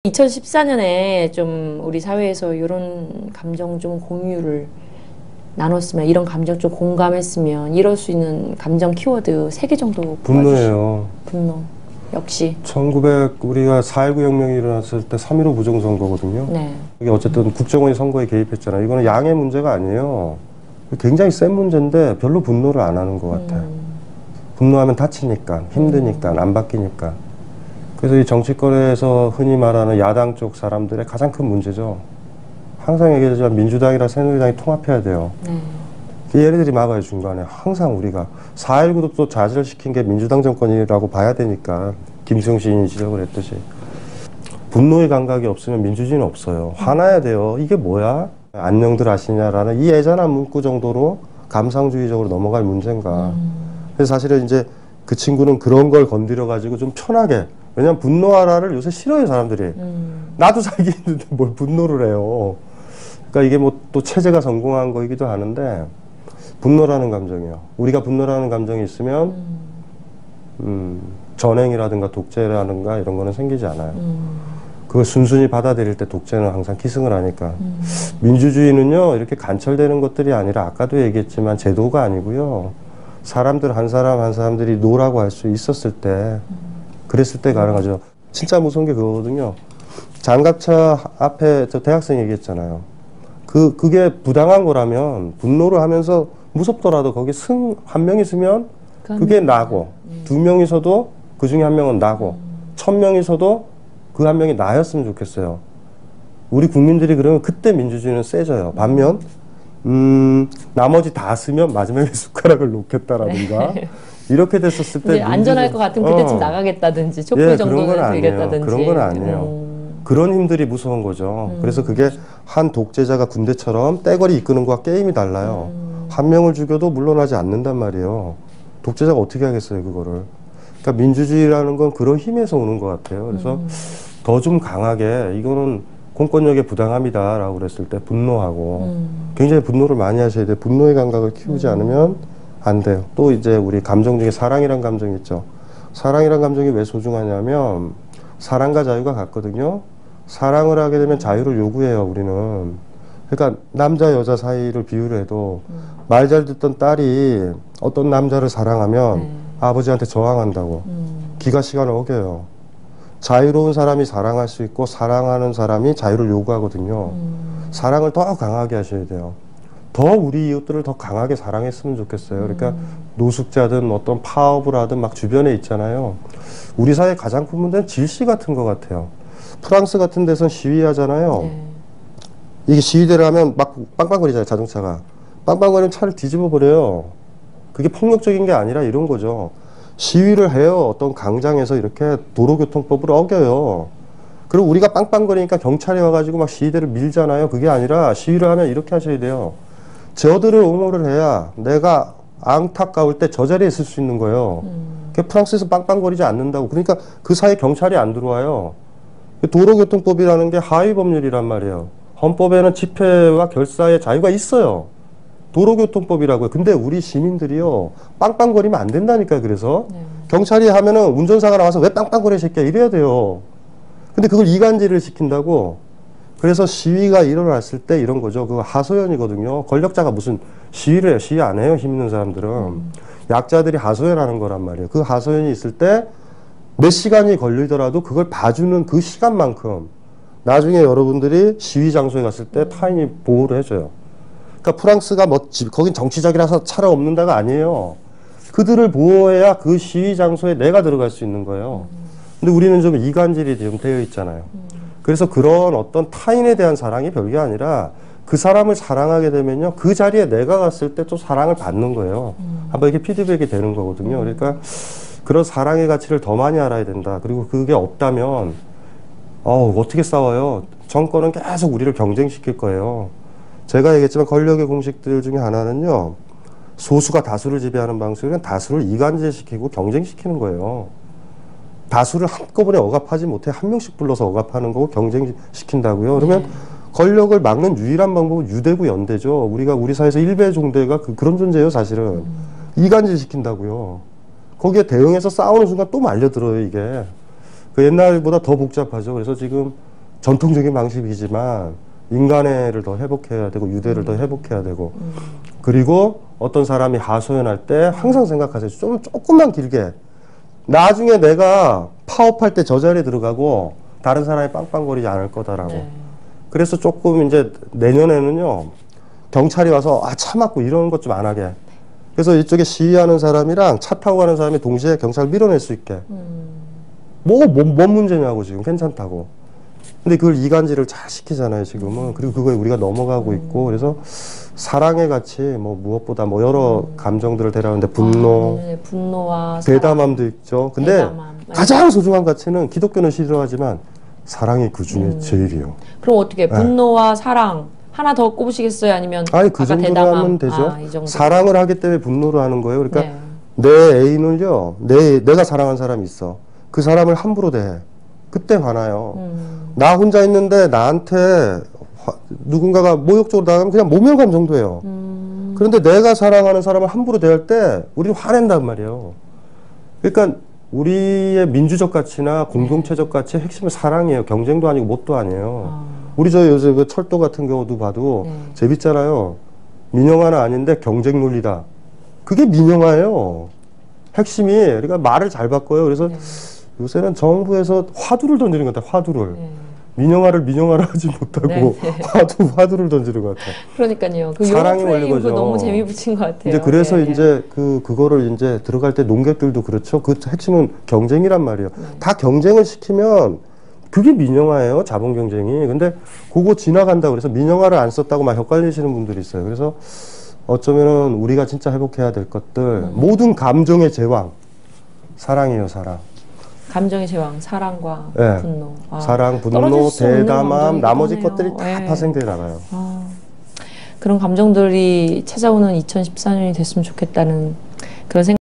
2014년에 좀 우리 사회에서 이런 감정 좀 공유를 나눴으면, 이런 감정 좀 공감했으면, 이럴 수 있는 감정 키워드 3개 정도 분노예요. 분노. 역시. 우리가 4.19 혁명이 일어났을 때 3.15 부정선거거든요. 네. 이게 어쨌든 국정원이 선거에 개입했잖아요. 이거는 양의 문제가 아니에요. 굉장히 센 문제인데 별로 분노를 안 하는 것 같아요. 분노하면 다치니까, 힘드니까, 안 바뀌니까. 그래서 이 정치권에서 흔히 말하는 야당 쪽 사람들의 가장 큰 문제죠. 항상 얘기하지만 민주당이랑 새누리당이 통합해야 돼요. 얘네들이 막아요, 중간에. 항상 우리가 4.19도 또 좌절시킨 게 민주당 정권이라고 봐야 되니까, 김수영 시인이 지적을 했듯이. 분노의 감각이 없으면 민주주의는 없어요. 화나야 돼요. 이게 뭐야? 안녕들 아시냐라는 이 애잔한 문구 정도로 감상주의적으로 넘어갈 문제인가. 그래서 사실은 이제 그 친구는 그런 걸 건드려가지고 좀 편하게, 왜냐면 분노하라를 요새 싫어해요, 사람들이. 나도 살기 힘든데 뭘 분노를 해요. 그러니까 이게 뭐 또 체제가 성공한 거이기도 하는데, 분노라는 감정이요. 우리가 분노라는 감정이 있으면 전행이라든가 독재라든가 이런 거는 생기지 않아요. 그걸 순순히 받아들일 때 독재는 항상 기승을 하니까. 민주주의는요, 이렇게 간철되는 것들이 아니라 아까도 얘기했지만 제도가 아니고요. 사람들 한 사람 한 사람들이 노라고 할 수 있었을 때, 그랬을 때 가능하죠. 진짜 무서운 게 그거거든요. 장갑차 앞에 저 대학생 얘기했잖아요. 그게 부당한 거라면 분노를 하면서 무섭더라도 거기 한 명 있으면 그게 나고, 2명이서도 그 중에 한 명은 나고, 1000명이서도 그 한 명이 나였으면 좋겠어요. 우리 국민들이 그러면 그때 민주주의는 세져요. 반면 나머지 다 쓰면 마지막에 숟가락을 놓겠다라든가 이렇게 됐었을 때 안전할 것 같으면 그때쯤 나가겠다든지 촛불 정도는 들겠다든지. 그런 건 아니에요. 그런 힘들이 무서운 거죠. 그래서 그게 한 독재자가 군대처럼 떼거리 이끄는 거와 게임이 달라요. 한 명을 죽여도 물러나지 않는단 말이에요. 독재자가 어떻게 하겠어요, 그거를. 그러니까 민주주의라는 건 그런 힘에서 오는 것 같아요. 그래서 더 좀 강하게, 이거는 공권력의 부당함이다라고 그랬을 때 분노하고, 굉장히 분노를 많이 하셔야 돼요. 분노의 감각을 키우지 않으면 안 돼요. 또 이제 우리 감정 중에 사랑이란 감정이 있죠. 사랑이란 감정이 왜 소중하냐면, 사랑과 자유가 같거든요. 사랑을 하게 되면 자유를 요구해요, 우리는. 그러니까 남자 여자 사이를 비유를 해도 말 잘 듣던 딸이 어떤 남자를 사랑하면 아버지한테 저항한다고. 기가 시간을 어겨요. 자유로운 사람이 사랑할 수 있고 사랑하는 사람이 자유를 요구하거든요. 사랑을 더 강하게 하셔야 돼요. 더 우리 이웃들을 더 강하게 사랑했으면 좋겠어요. 그러니까 노숙자든 어떤 파업을 하든 막 주변에 있잖아요. 우리 사회 가장 큰 문제는 질시 같은 것 같아요. 프랑스 같은 데선 시위하잖아요. 이게 시위대를 하면 막 빵빵거리잖아요, 자동차가. 빵빵거리면 차를 뒤집어 버려요. 그게 폭력적인 게 아니라 이런 거죠. 시위를 해요. 어떤 광장에서 이렇게 도로교통법을 어겨요. 그리고 우리가 빵빵거리니까 경찰이 와가지고 막 시위대를 밀잖아요. 그게 아니라 시위를 하면 이렇게 하셔야 돼요. 저들을 옹호를 해야 내가 안타까울 때 저 자리에 있을 수 있는 거예요. 프랑스에서 빵빵거리지 않는다고. 그러니까 그 사이에 경찰이 안 들어와요. 도로교통법이라는 게 하위 법률이란 말이에요. 헌법에는 집회와 결사의 자유가 있어요. 도로교통법이라고요. 근데 우리 시민들이요, 빵빵거리면 안 된다니까요. 그래서 경찰이 하면은 운전사가 나와서 왜 빵빵거려 새끼야 이래야 돼요. 근데 그걸 이간질을 시킨다고. 그래서 시위가 일어났을 때 이런 거죠. 그거 하소연이거든요. 권력자가 무슨 시위를 해요. 시위 안 해요, 힘 있는 사람들은. 약자들이 하소연하는 거란 말이에요. 그 하소연이 있을 때 몇 시간이 걸리더라도 그걸 봐주는 그 시간만큼 나중에 여러분들이 시위 장소에 갔을 때 타인이 보호를 해줘요. 그러니까 프랑스가 거긴 정치적이라서 차를 없는다가 아니에요. 그들을 보호해야 그 시위 장소에 내가 들어갈 수 있는 거예요. 근데 우리는 좀 이간질이 좀 되어 있잖아요. 그래서 그런 어떤 타인에 대한 사랑이 별게 아니라 그 사람을 사랑하게 되면요, 그 자리에 내가 갔을 때 또 사랑을 받는 거예요. 한번 이게 피드백이 되는 거거든요. 그러니까 그런 사랑의 가치를 더 많이 알아야 된다. 그리고 그게 없다면 어떻게 싸워요? 정권은 계속 우리를 경쟁시킬 거예요. 제가 얘기했지만 권력의 공식들 중에 하나는요, 소수가 다수를 지배하는 방식은 다수를 이간질시키고 경쟁시키는 거예요. 다수를 한꺼번에 억압하지 못해 한 명씩 불러서 억압하는 거고 경쟁시킨다고요. 그러면 권력을 막는 유일한 방법은 유대고 연대죠. 우리 사회에서 일베종대가 그런 존재예요, 사실은. 이간질시킨다고요. 거기에 대응해서 싸우는 순간 또 말려들어요, 이게. 그 옛날보다 더 복잡하죠. 그래서 지금 전통적인 방식이지만 인간애를 더 회복해야 되고 유대를 더 회복해야 되고 그리고 어떤 사람이 하소연할 때 항상 생각하세요. 조금만 길게 나중에 내가 파업할 때 저 자리에 들어가고 다른 사람이 빵빵거리지 않을 거다라고. 네. 그래서 조금 이제 내년에는요 경찰이 와서 참았고 이런 것 좀 안 하게. 그래서 이쪽에 시위하는 사람이랑 차 타고 가는 사람이 동시에 경찰 밀어낼 수 있게. 뭔 문제냐고 지금 괜찮다고. 근데 그걸 이간질을 잘 시키잖아요 지금은. 그리고 그거에 우리가 넘어가고 있고 그래서 사랑의 가치 뭐 무엇보다 뭐 여러 감정들을 데려오는데 분노, 네, 분노와 대담함도 있죠. 근데 대담함. 가장 소중한 가치는 기독교는 싫어하지만 사랑이 그 중에 제일이요. 그럼 어떻게 분노와 사랑 하나 더 꼽으시겠어요? 아니면 아니 그 아까 정도로 대담함? 하면 되죠. 이 정도. 사랑을 하기 때문에 분노를 하는 거예요. 그러니까 네. 내 애인을요, 내가 사랑한 사람이 있어. 그 사람을 함부로 대해. 그때 화나요. 나 혼자 있는데 나한테 누군가가 모욕적으로 나가면 그냥 모멸감 정도예요. 그런데 내가 사랑하는 사람을 함부로 대할 때 우리는 화낸단 말이에요. 그러니까 우리의 민주적 가치나 공동체적 가치의 핵심은 사랑이에요. 경쟁도 아니고 뭣도 아니에요. 우리 저 요새 그 철도 같은 경우도 봐도 재밌잖아요. 민영화는 아닌데 경쟁 논리다. 그게 민영화예요. 핵심이. 그러니까 말을 잘 바꿔요. 그래서 요새는 정부에서 화두를 던지는 것 같아요. 화두를. 민영화를 하지 못하고 화두를 던지는 것 같아요. 그러니까요. 그 사랑이 프레임 원리거죠. 그거 너무 재미 붙인 것 같아요. 이제 그래서 네. 이제 그거를 이제 들어갈 때 농객들도 그렇죠. 그 핵심은 경쟁이란 말이에요. 다 경쟁을 시키면 그게 민영화예요. 자본 경쟁이. 근데 그거 지나간다고 그래서 민영화를 안 썼다고 막 헷갈리시는 분들이 있어요. 그래서 어쩌면은 우리가 진짜 회복해야 될 것들 모든 감정의 제왕 사랑이에요. 사랑. 감정의 제왕, 사랑과 네. 분노. 사랑, 분노, 떨어질 수 없는 대담함, 감정이기도 나머지 하네요. 것들이 다 파생돼 나가요. 그런 감정들이 찾아오는 2014년이 됐으면 좋겠다는 그런 생각.